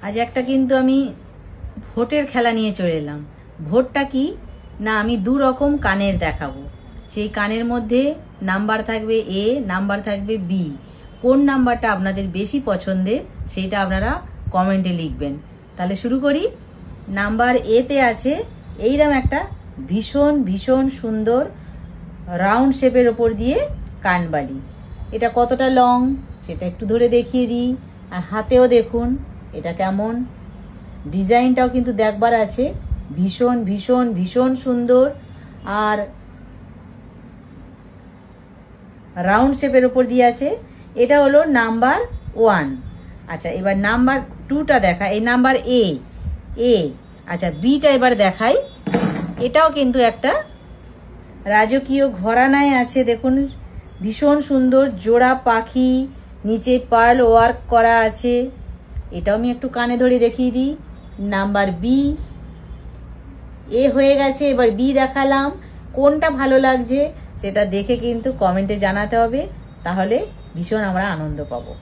আজ একটা কিন্তু আমি ভোটের খেলা নিয়ে চলে এলাম। ভোটটা কি না, আমি দু রকম কানের দেখাবো। সেই কানের মধ্যে নাম্বার থাকবে এ, নাম্বার থাকবে বি। কোন নাম্বারটা আপনাদের বেশি পছন্দের সেইটা আপনারা কমেন্টে লিখবেন। তাহলে শুরু করি। নাম্বার এতে আছে এইরকম একটা ভীষণ ভীষণ সুন্দর রাউন্ড শেপের ওপর দিয়ে কানবালি। এটা কতটা লং সেটা একটু ধরে দেখিয়ে দিই। আর হাতেও দেখুন এটা কেমন, ডিজাইনটাও কিন্তু দেখবার আছে। ভীষণ ভীষণ ভীষণ সুন্দর আর রাউন্ড শেপের উপর দিয়ে আছে। এটা হলো নাম্বার 1। আচ্ছা, এবার নাম্বার 2টা দেখা। এই নাম্বার এ। আচ্ছা, বিটা এবার দেখাই। এটাও কিন্তু একটা রাজকীয় ঘরানায় আছে। দেখুন ভীষণ সুন্দর জোড়া পাখি, নিচে পার্ল ওয়ার্ক করা আছে। এটাও আমি একটু কানে ধরে দেখিয়ে দিই। Number B. এ হয়ে গেছে, এবার বি দেখালাম। কোনটা ভালো লাগছে সেটা দেখে কিন্তু কমেন্টে জানাতে হবে, তাহলে ভীষণ আমরা আনন্দ পাবো।